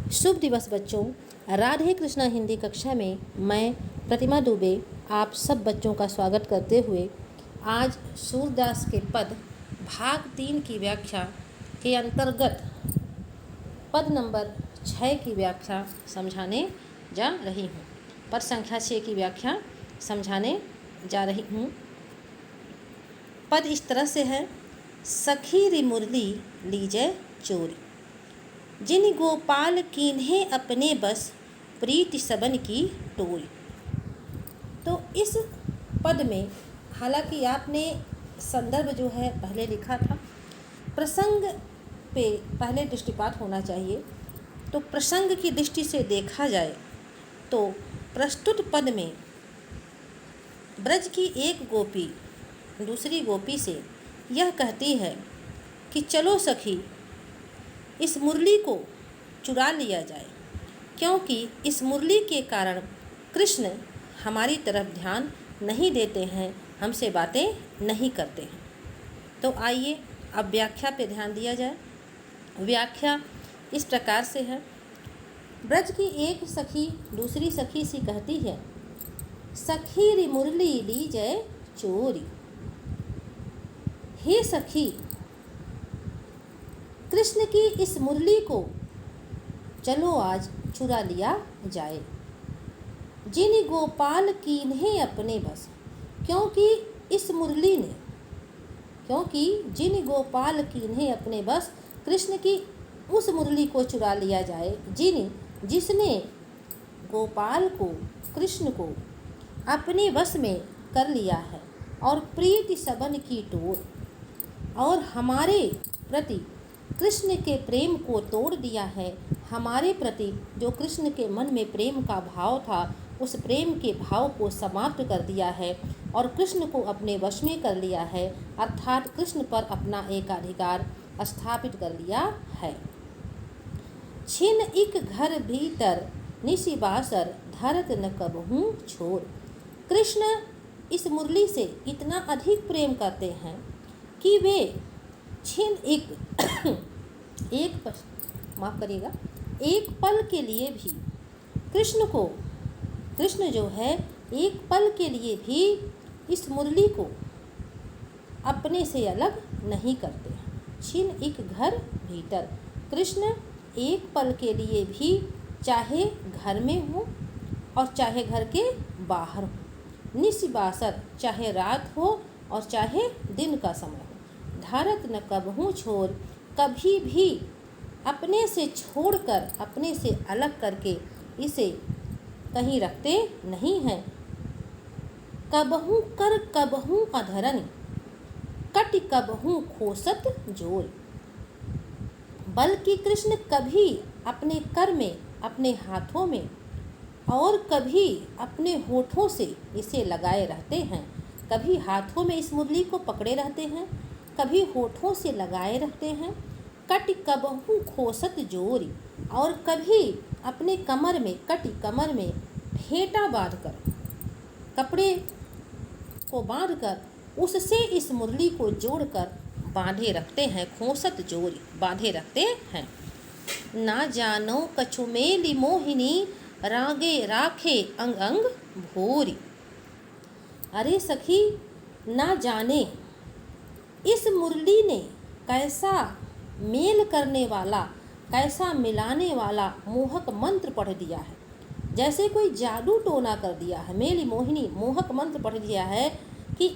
शुभ दिवस बच्चों। राधे कृष्णा हिंदी कक्षा में मैं प्रतिमा दुबे आप सब बच्चों का स्वागत करते हुए आज सूरदास के पद भाग 3 की व्याख्या के अंतर्गत पद नंबर 6 की व्याख्या समझाने जा रही हूँ। पद संख्या 6 की व्याख्या समझाने जा रही हूँ। पद इस तरह से है। सखी रि मुरली लीजै चोरी, जिन गोपाल कीन्हे अपने बस प्रीति सबन की टोरी। तो इस पद में हालांकि आपने संदर्भ जो है पहले लिखा था, प्रसंग पे पहले दृष्टिपात होना चाहिए। तो प्रसंग की दृष्टि से देखा जाए तो प्रस्तुत पद में ब्रज की एक गोपी दूसरी गोपी से यह कहती है कि चलो सखी, इस मुरली को चुरा लिया जाए, क्योंकि इस मुरली के कारण कृष्ण हमारी तरफ ध्यान नहीं देते हैं, हमसे बातें नहीं करते हैं। तो आइए अब व्याख्या पे ध्यान दिया जाए। व्याख्या इस प्रकार से है। ब्रज की एक सखी दूसरी सखी से कहती है, सखी रि मुरली लीजै चोरी। हे सखी, कृष्ण की इस मुरली को चलो आज चुरा लिया जाए। जिन गोपाल कीन्हे अपने बस, क्योंकि जिन गोपाल कीन्हे अपने बस, कृष्ण की उस मुरली को चुरा लिया जाए जिसने गोपाल को कृष्ण को अपने वश में कर लिया है, और प्रीति सबन की टोर, और हमारे प्रति कृष्ण के प्रेम को तोड़ दिया है। हमारे प्रति जो कृष्ण के मन में प्रेम का भाव था, उस प्रेम के भाव को समाप्त कर दिया है और कृष्ण को अपने वश में कर लिया है, अर्थात कृष्ण पर अपना एकाधिकार स्थापित कर लिया है। छिन इक घर भीतर निशि बासर, धरत न कबहूँ छोर। कृष्ण इस मुरली से इतना अधिक प्रेम करते हैं कि वे एक पल के लिए भी कृष्ण जो है एक पल के लिए भी इस मुरली को अपने से अलग नहीं करते हैं। छिन एक घर भीतर, कृष्ण एक पल के लिए भी चाहे घर में हो और चाहे घर के बाहर हो, निशिबासर चाहे रात हो और चाहे दिन का समय हो, धरत न कबहूँ छोर, कभी भी अपने से छोड़कर अपने से अलग करके इसे कहीं रखते नहीं हैं। कबहूँ कर कबहूँ अधरन, कट कबहूँ खोसत जोर। बल्कि कृष्ण कभी अपने कर में, अपने हाथों में और कभी अपने होठों से इसे लगाए रहते हैं। कभी हाथों में इस मुरली को पकड़े रहते हैं, कभी होठों से लगाए रहते हैं। कट कबहूँ खोसत जोरी, और कभी अपने कमर में फेंटा बांधकर, कपड़े को बांधकर उससे इस मुरली को जोड़कर बांधे रखते हैं। खोसत जोरी बांधे रखते हैं। ना जानो कछु मेली मोहिनी, रागे राखे अंग अंग भोरी। अरे सखी, ना जाने इस मुरली ने कैसा मेल करने वाला, कैसा मिलाने वाला मोहक मंत्र पढ़ दिया है, जैसे कोई जादू टोना कर दिया है। मेली मोहिनी मोहक मंत्र पढ़ दिया है कि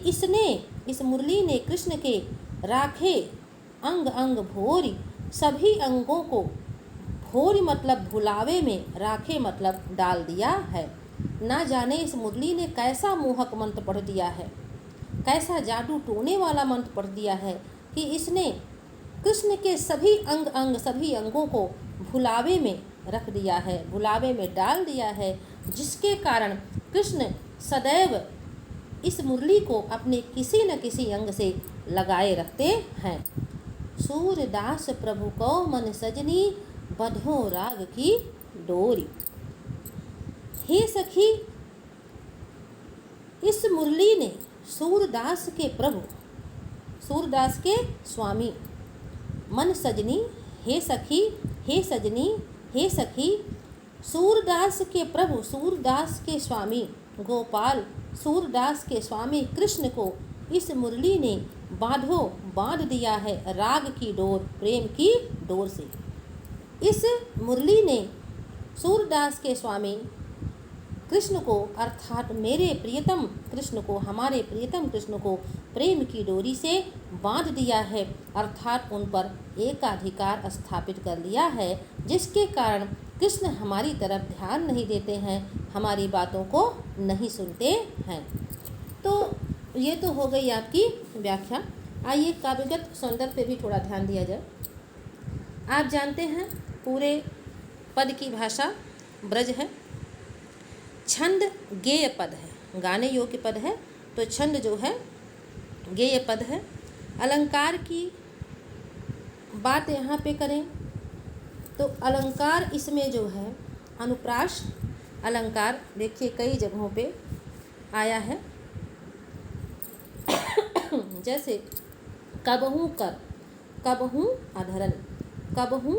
इस मुरली ने कृष्ण के राखे अंग अंग भोरी, सभी अंगों को, भोरी मतलब भुलावे में, राखे मतलब डाल दिया है। ना जाने इस मुरली ने कैसा मोहक मंत्र पढ़ दिया है, कैसा जादू टोने वाला मंत्र पढ़ दिया है कि इसने कृष्ण के सभी अंगों को भुलावे में रख दिया है, भुलावे में डाल दिया है, जिसके कारण कृष्ण सदैव इस मुरली को अपने किसी न किसी अंग से लगाए रखते हैं। सूरदास प्रभु को मन सजनी, बंधो राग की डोरी। हे सखी, इस मुरली ने सूरदास के प्रभु, सूरदास के स्वामी, मन सजनी, हे सखी, हे सजनी, हे सखी, सूरदास के प्रभु, सूरदास के स्वामी गोपाल, सूरदास के स्वामी कृष्ण को इस मुरली ने बांध दिया है राग की डोर, प्रेम की डोर से। इस मुरली ने सूरदास के स्वामी कृष्ण को अर्थात मेरे प्रियतम कृष्ण को, हमारे प्रियतम कृष्ण को प्रेम की डोरी से बांध दिया है, अर्थात उन पर एकाधिकार स्थापित कर लिया है, जिसके कारण कृष्ण हमारी तरफ ध्यान नहीं देते हैं, हमारी बातों को नहीं सुनते हैं। तो ये तो हो गई आपकी व्याख्या। आइए काव्यगत सौंदर्य पे भी थोड़ा ध्यान दिया जाए। आप जानते हैं पूरे पद की भाषा ब्रज है, छंद गेय पद है, गाने योग्य पद है, तो छंद जो है गेय पद है। अलंकार की बात यहाँ पे करें तो अलंकार इसमें जो है अनुप्रास अलंकार, देखिए कई जगहों पे आया है। जैसे कबहू कर, कबहू अधरन, कबहू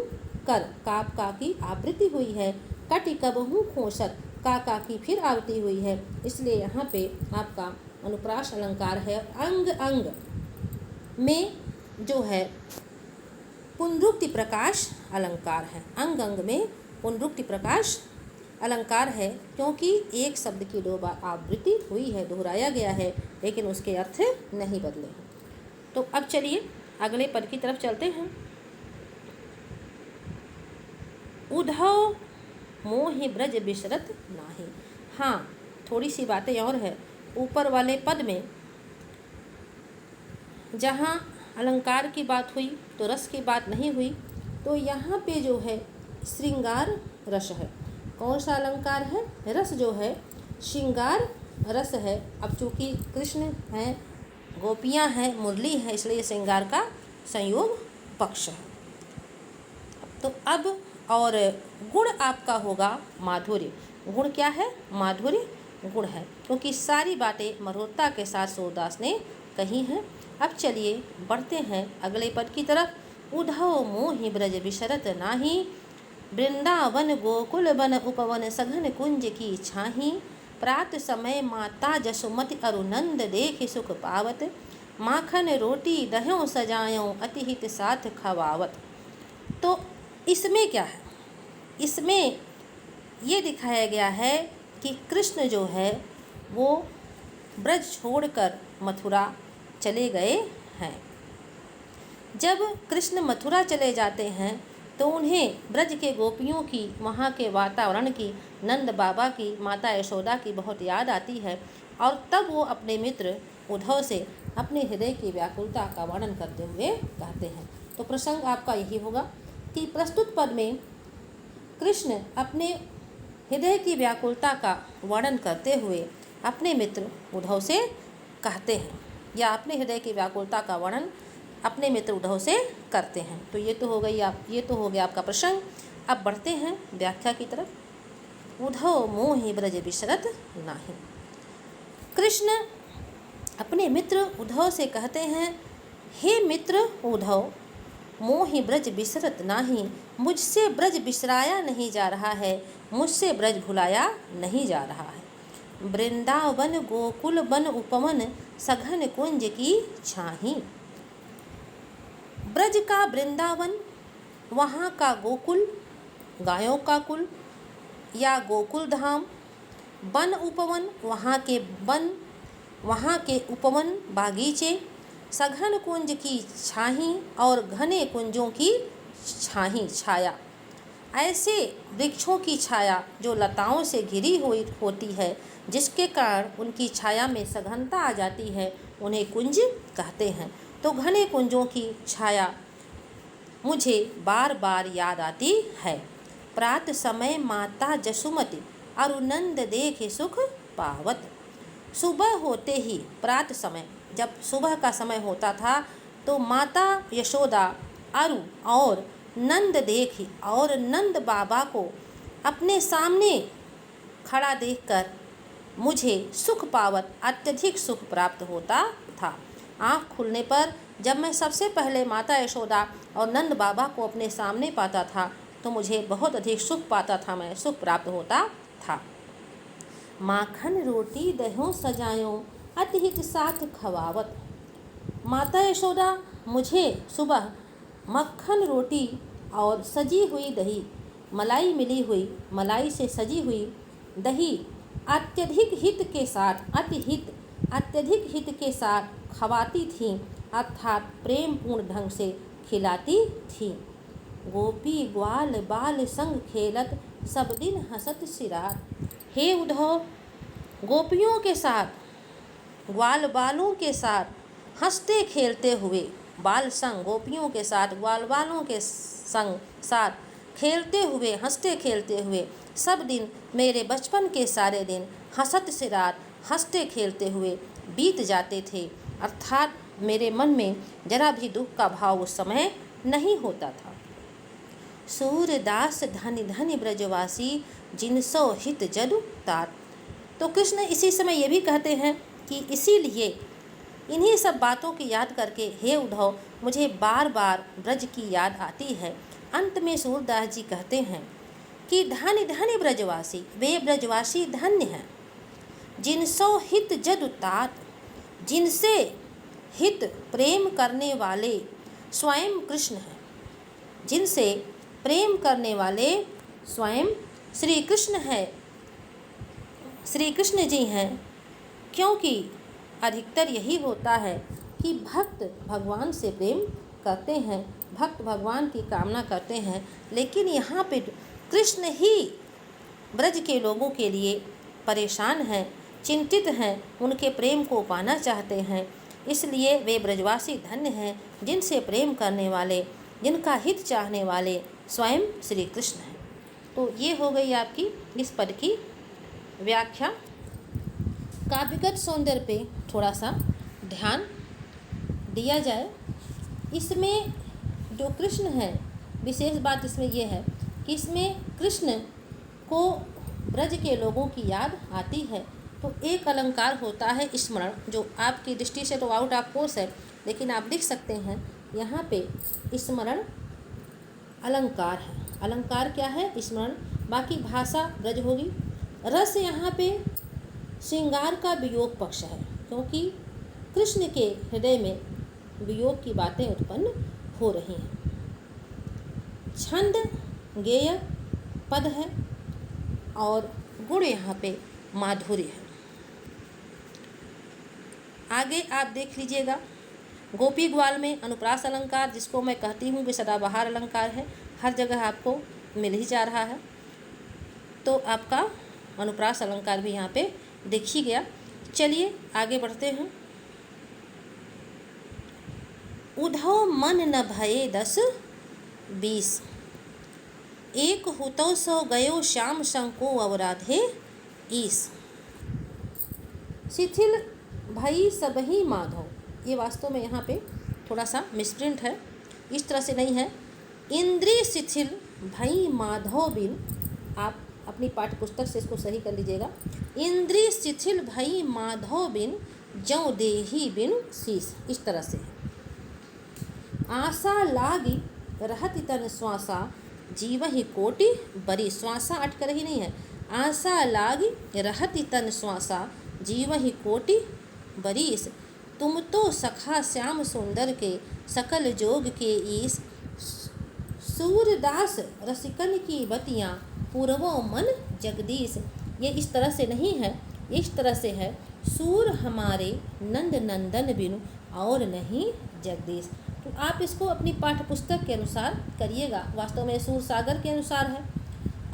कर, काप का की आवृत्ति हुई है, कटि कबहू खोसत, का की फिर आवृत्ति हुई है, इसलिए यहाँ पे आपका अनुप्रास अलंकार है। अंग अंग में जो है पुनरुक्ति प्रकाश अलंकार है, अंग अंग में पुनरुक्ति प्रकाश अलंकार है, क्योंकि एक शब्द की 2 बार आवृत्ति हुई है, दोहराया गया है, लेकिन उसके अर्थ नहीं बदले हैं। तो अब चलिए अगले पद की तरफ चलते हैं। उद्धव मोहि ब्रज बिसरत नाही। हाँ, थोड़ी सी बातें और है। ऊपर वाले पद में जहाँ अलंकार की बात हुई तो रस की बात नहीं हुई, तो यहाँ पे जो है श्रृंगार रस है। कौन सा अलंकार है? रस जो है श्रृंगार रस है। अब चूँकि कृष्ण हैं, गोपियाँ हैं, मुरली है, इसलिए श्रृंगार का संयोग पक्ष है। तो अब और गुण आपका होगा माधुर्य। गुण क्या है? माधुर्य गुण है, क्योंकि सारी बातें मधुरता के साथ सूरदास ने कही हैं। अब चलिए बढ़ते हैं अगले पद की तरफ। उद्धव मोहि ब्रज बिसरत नाही, वृंदावन गोकुल बन उपवन सघन कुंज की छाही, प्रात समय माता जसुमति अरुनंद देख सुख पावत, माखन रोटी दह्यों सजायों अतिहित साथ खवावत। तो इसमें क्या है? इसमें ये दिखाया गया है कि कृष्ण जो है वो ब्रज छोड़कर मथुरा चले गए हैं। जब कृष्ण मथुरा चले जाते हैं तो उन्हें ब्रज के गोपियों की, वहाँ के वातावरण की, नंद बाबा की, माता यशोदा की बहुत याद आती है, और तब वो अपने मित्र उद्धव से अपने हृदय की व्याकुलता का वर्णन करते हुए कहते हैं। तो प्रसंग आपका यही होगा कि प्रस्तुत पद में कृष्ण अपने हृदय की व्याकुलता का वर्णन करते हुए अपने मित्र उद्धव से कहते हैं, या अपने हृदय की व्याकुलता का वर्णन अपने मित्र उद्धव से करते हैं। तो ये तो हो गया आपका प्रसंग। अब बढ़ते हैं व्याख्या की तरफ। उद्धव मोहि ब्रज बिसरत नाही। कृष्ण अपने मित्र उद्धव से कहते हैं, हे मित्र उद्धव, मोहि ब्रज बिसरत नाही, मुझसे ब्रज बिसराया नहीं जा रहा है, मुझसे ब्रज भुलाया नहीं जा रहा है। वृंदावन गोकुल बन उपवन सघन कुंज की छाही। ब्रज का वृंदावन, वहाँ का गोकुल, गायों का कुल या गोकुल धाम, वन उपवन, वहाँ के वन, वहाँ के उपवन बागीचे, सघन कुंज की छाही और घने कुंजों की छाही छाया। ऐसे वृक्षों की छाया जो लताओं से घिरी हुई होती है, जिसके कारण उनकी छाया में सघनता आ जाती है, उन्हें कुंज कहते हैं। तो घने कुंजों की छाया मुझे बार बार याद आती है। प्रात समय माता जसुमति अरुनंद देख सुख पावत। सुबह होते ही, प्रात समय, जब सुबह का समय होता था तो माता यशोदा अरु और नंद देखी और नंद बाबा को अपने सामने खड़ा देखकर मुझे सुख पावत, अत्यधिक सुख प्राप्त होता था। आँख खुलने पर जब मैं सबसे पहले माता यशोदा और नंद बाबा को अपने सामने पाता था तो मुझे बहुत अधिक सुख पाता था, मैं सुख प्राप्त होता था। माखन रोटी दह्यों सजायों अति हित साथ खवावत। माता यशोदा मुझे सुबह मक्खन रोटी और सजी हुई दही, मलाई मिली हुई मलाई से सजी हुई दही अत्यधिक हित के साथ खवाती थीं, अर्थात प्रेम पूर्ण ढंग से खिलाती थीं। गोपी ग्वाल बाल संग खेलत सब दिन हंसत सिरात। हे उद्धव, गोपियों के साथ ग्वाल बालों के साथ हंसते खेलते हुए, बाल संग गोपियों के साथ ग्वाल बालों के संग साथ खेलते हुए हंसते खेलते हुए सब दिन, मेरे बचपन के सारे दिन हंसत से रात हंसते खेलते हुए बीत जाते थे, अर्थात मेरे मन में जरा भी दुख का भाव उस समय नहीं होता था। सूरदास धनि धनि ब्रजवासी जिनसो हित जदु तात। तो कृष्ण इसी समय ये भी कहते हैं कि इसीलिए इन्हीं सब बातों की याद करके हे उद्धव, मुझे बार बार ब्रज की याद आती है। अंत में सूरदास जी कहते हैं कि धनि धनि ब्रजवासी, वे ब्रजवासी धन्य हैं। जिनसो हित जदु तात, जिनसे हित प्रेम करने वाले स्वयं कृष्ण हैं। जिनसे प्रेम करने वाले स्वयं श्री कृष्ण है, श्री कृष्ण जी हैं। क्योंकि अधिकतर यही होता है कि भक्त भगवान से प्रेम करते हैं, भक्त भगवान की कामना करते हैं, लेकिन यहाँ पे कृष्ण ही ब्रज के लोगों के लिए परेशान हैं, चिंतित हैं, उनके प्रेम को पाना चाहते हैं। इसलिए वे ब्रजवासी धन्य हैं जिनसे प्रेम करने वाले, जिनका हित चाहने वाले स्वयं श्री कृष्ण हैं। तो ये हो गई आपकी इस पद की व्याख्या। काव्यगत सौंदर्य पे थोड़ा सा ध्यान दिया जाए। इसमें जो कृष्ण है, विशेष बात इसमें यह है कि इसमें कृष्ण को ब्रज के लोगों की याद आती है। तो एक अलंकार होता है स्मरण, जो आपकी दृष्टि से तो आउट ऑफ कोर्स है, लेकिन आप लिख सकते हैं यहाँ पे स्मरण अलंकार है। अलंकार क्या है? स्मरण। बाकी भाषा ब्रज होगी। रस यहाँ पे श्रृंगार का वियोग पक्ष है, क्योंकि कृष्ण के हृदय में वियोग की बातें उत्पन्न हो रही हैं। छंद गेय पद है और गुण यहाँ पे माधुर्य है। आगे आप देख लीजिएगा, गोपी ग्वाल में अनुप्रास अलंकार, जिसको मैं कहती हूँ कि सदाबहार अलंकार है, हर जगह आपको मिल ही जा रहा है। तो आपका अनुप्रास अलंकार भी यहाँ पे दिख ही गया। चलिए आगे बढ़ते हैं। उद्धव मन न भये 10-20, एक हुतो सो गयो श्याम शंको अवराधे ईस। शिथिल भई सबही माधव, ये वास्तव में यहाँ पे थोड़ा सा मिसप्रिंट है, इस तरह से नहीं है। इंद्रिय शिथिल भई माधव बिन, आप अपनी पाठ्य पुस्तक से इसको सही कर लीजिएगा। इंद्रिय शिथिल भई माधव बिन जौ देही बिन शीस, इस तरह से। आशा लागी रहत तन श्वासा जीवहि कोटि बरी, श्वासा अटकर ही नहीं है। आशा लागी रहत तन श्वासा जीवहि कोटि बरीस, तुम तो सखा श्याम सुंदर के सकल जोग के ईस। सूरदास रसिकन की बतियाँ पूर्वो मन जगदीश, ये इस तरह से नहीं है, इस तरह से है। सूर हमारे नंद नंदन बिनु और नहीं जगदीश। तो आप इसको अपनी पाठ्य पुस्तक के अनुसार करिएगा। वास्तव में सूर सागर के अनुसार है,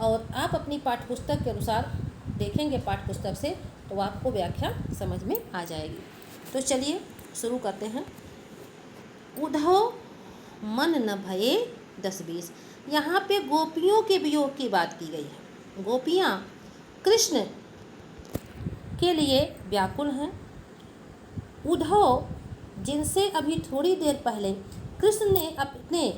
और आप अपनी पाठ्य पुस्तक के अनुसार देखेंगे पाठ्य पुस्तक से, तो आपको व्याख्या समझ में आ जाएगी। तो चलिए शुरू करते हैं। उद्धव मन न भये 10-20, यहाँ पे गोपियों के वियोग की बात की गई है। गोपियाँ कृष्ण के लिए व्याकुल हैं। उद्धव, जिनसे अभी थोड़ी देर पहले कृष्ण ने अपने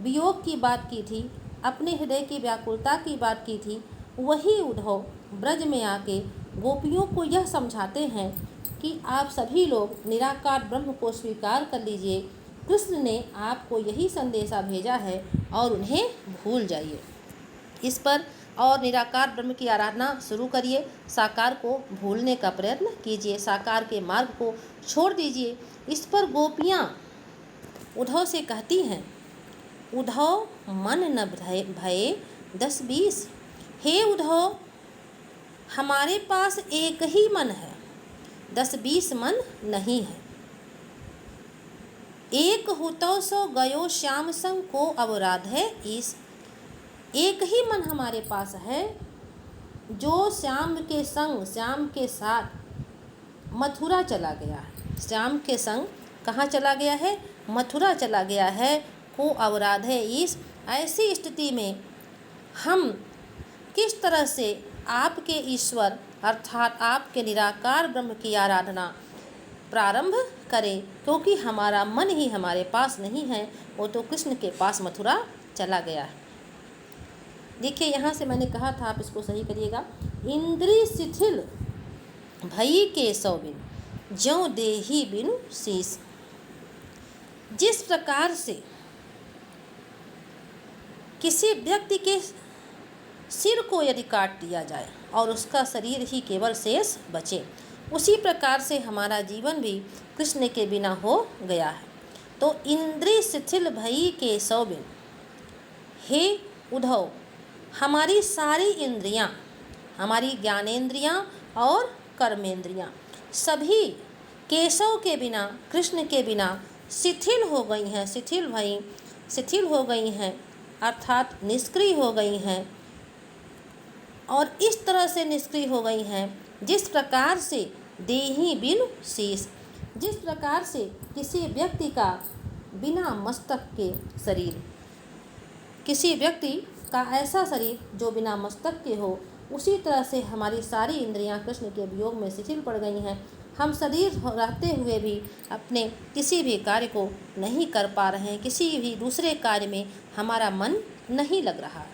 वियोग की बात की थी, अपने हृदय की व्याकुलता की बात की थी, वही उद्धव ब्रज में आके गोपियों को यह समझाते हैं कि आप सभी लोग निराकार ब्रह्म को स्वीकार कर लीजिए। कृष्ण ने आपको यही संदेशा भेजा है और उन्हें भूल जाइए इस पर और निराकार ब्रह्म की आराधना शुरू करिए। साकार को भूलने का प्रयत्न कीजिए, साकार के मार्ग को छोड़ दीजिए। इस पर गोपियाँ उद्धव से कहती हैं, उद्धव मन न भये 10-20। हे उद्धव, हमारे पास एक ही मन है, 10-20 मन नहीं है। एक हुतो सो गयो श्याम संग को अवराध है ईस। एक ही मन हमारे पास है जो श्याम के संग, श्याम के साथ मथुरा चला गया है। श्याम के संग कहाँ चला गया है? मथुरा चला गया है। को अवराध है ईस। ऐसी स्थिति में हम किस तरह से आपके ईश्वर अर्थात आपके निराकार ब्रह्म की आराधना प्रारंभ करें, क्योंकि हमारा मन ही हमारे पास नहीं है, वो तो कृष्ण के पास मथुरा चला गया है। देखिए यहाँ से मैंने कहा था, आप इसको सही करिएगा। इंद्री शिथिल भई केशव बिन ज्यों देही बिनु शीस। जिस प्रकार से किसी व्यक्ति के सिर को यदि काट दिया जाए और उसका शरीर ही केवल शेष बचे, उसी प्रकार से हमारा जीवन भी कृष्ण के बिना हो गया है। तो इंद्रिय शिथिल भई केशव बिन, हे उद्धव, हमारी सारी इंद्रियां, हमारी ज्ञानेंद्रियां और कर्मेंद्रियां सभी केशव के बिना, कृष्ण के बिना शिथिल हो गई हैं। शिथिल हो गई हैं अर्थात निष्क्रिय हो गई हैं। और इस तरह से निष्क्रिय हो गई हैं जिस प्रकार से देही बिनु शीस, जिस प्रकार से किसी व्यक्ति का बिना मस्तक के शरीर, किसी व्यक्ति का ऐसा शरीर जो बिना मस्तक के हो, उसी तरह से हमारी सारी इंद्रियां कृष्ण के वियोग में शिथिल पड़ गई हैं। हम शरीर रहते हुए भी अपने किसी भी कार्य को नहीं कर पा रहे हैं, किसी भी दूसरे कार्य में हमारा मन नहीं लग रहा।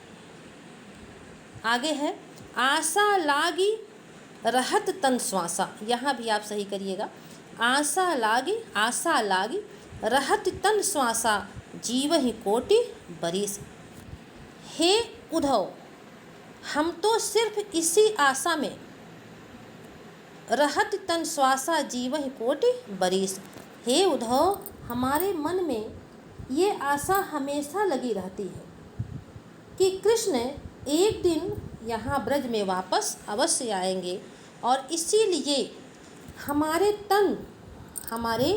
आगे है, आशा लागी रहत तन श्वासा। यहाँ भी आप सही करिएगा। आशा लागी रहत तन श्वासा जीवहि कोटि बरिस। हे उद्धव, हम तो सिर्फ इसी आशा में रहत तन श्वासा जीवहि कोटि बरिस। हे उद्धव, हमारे मन में ये आशा हमेशा लगी रहती है कि कृष्ण एक दिन यहाँ ब्रज में वापस अवश्य आएंगे, और इसीलिए हमारे तन, हमारे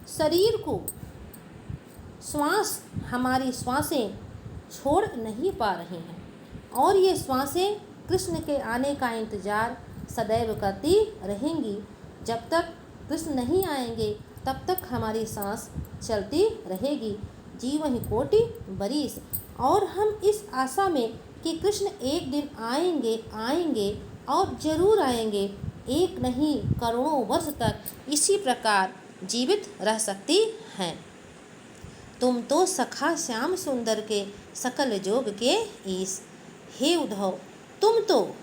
शरीर को हमारी श्वासें छोड़ नहीं पा रही हैं, और ये श्वासें कृष्ण के आने का इंतज़ार सदैव करती रहेंगी। जब तक कृष्ण नहीं आएंगे तब तक हमारी सांस चलती रहेगी। जीवहि कोटि बरिस। और हम इस आशा में कि कृष्ण एक दिन आएंगे और ज़रूर आएंगे, एक नहीं करोड़ों वर्ष तक इसी प्रकार जीवित रह सकती हैं। तुम तो सखा श्याम सुंदर के सकल जोग के ईश। हे उद्धव, तुम तो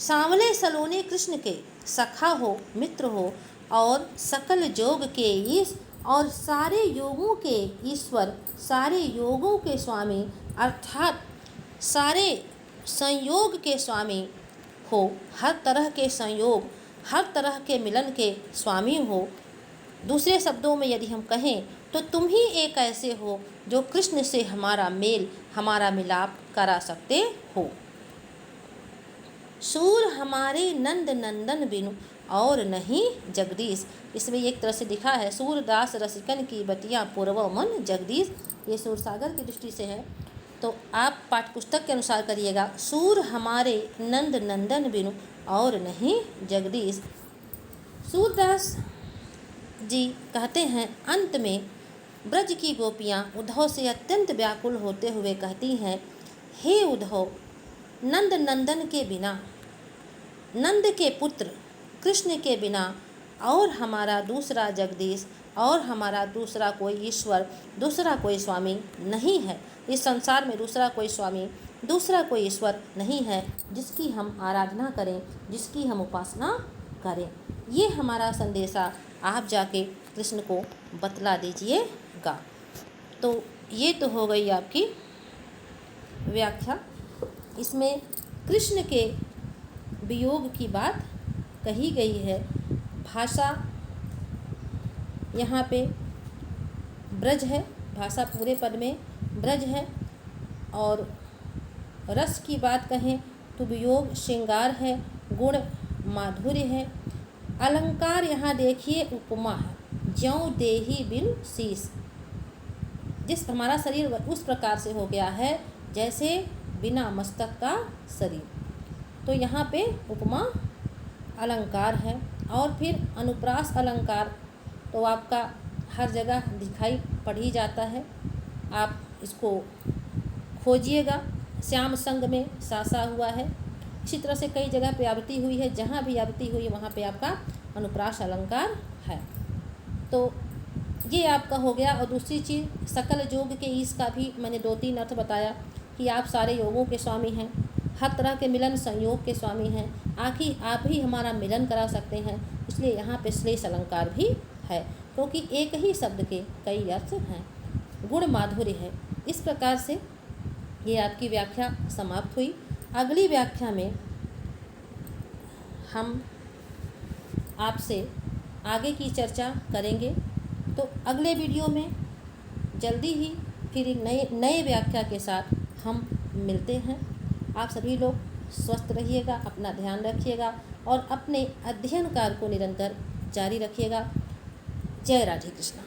सांवले सलोने कृष्ण के सखा हो, मित्र हो, और सकल जोग के ईश और सारे योगों के ईश्वर, सारे योगों के स्वामी अर्थात सारे संयोग के स्वामी हो। हर तरह के संयोग, हर तरह के मिलन के स्वामी हो। दूसरे शब्दों में यदि हम कहें तो तुम ही एक ऐसे हो जो कृष्ण से हमारा मेल, हमारा मिलाप करा सकते हो। सूर हमारे नंद नंदन बिनु और नहीं जगदीश। इसमें एक तरह से लिखा है, सूरदास रसिकन की बतिया पूर्व मन जगदीश। ये सूर सागर की दृष्टि से है, तो आप पाठ्यपुस्तक के अनुसार करिएगा। सूर हमारे नंद नंदन बिनु और नहीं जगदीश। सूरदास जी कहते हैं, अंत में ब्रज की गोपियाँ उद्धव से अत्यंत व्याकुल होते हुए कहती हैं, हे उद्धव, नंद नंदन के बिना, नंद के पुत्र कृष्ण के बिना और हमारा दूसरा जगदीश और हमारा दूसरा कोई ईश्वर, दूसरा कोई स्वामी नहीं है। इस संसार में दूसरा कोई स्वामी, दूसरा कोई ईश्वर नहीं है जिसकी हम आराधना करें, जिसकी हम उपासना करें। ये हमारा संदेशा आप जाके कृष्ण को बतला दीजिएगा। तो ये तो हो गई आपकी व्याख्या। इसमें कृष्ण के वियोग की बात कही गई है। भाषा यहाँ पे ब्रज है, भाषा पूरे पद में ब्रज है। और रस की बात कहें तो वियोग श्रृंगार है, गुण माधुर्य है। अलंकार यहाँ देखिए उपमा है, ज्यों देहि बिनु शीस, जिस हमारा शरीर उस प्रकार से हो गया है जैसे बिना मस्तक का शरीर। तो यहाँ पे उपमा अलंकार है। और फिर अनुप्रास अलंकार तो आपका हर जगह दिखाई पड़ ही जाता है, आप इसको खोजिएगा। श्याम संग में सासा हुआ है, इसी तरह से कई जगह पे आवृत्ति हुई है, जहाँ भी आवृत्ति हुई है वहाँ पे आपका अनुप्रास अलंकार है। तो ये आपका हो गया। और दूसरी चीज़, सकल योग के ईश का भी मैंने 2-3 अर्थ बताया कि आप सारे योगों के स्वामी हैं, हर तरह के मिलन संयोग के स्वामी हैं, आखिर आप ही हमारा मिलन करा सकते हैं। इसलिए यहाँ पे श्लेष अलंकार भी है, क्योंकि एक ही शब्द के कई अर्थ हैं। गुण माधुर्य है। इस प्रकार से ये आपकी व्याख्या समाप्त हुई। अगली व्याख्या में हम आपसे आगे की चर्चा करेंगे। तो अगले वीडियो में जल्दी ही फिर एक नए व्याख्या के साथ हम मिलते हैं। आप सभी लोग स्वस्थ रहिएगा, अपना ध्यान रखिएगा और अपने अध्ययन कार्य को निरंतर जारी रखिएगा। जय राधे कृष्ण।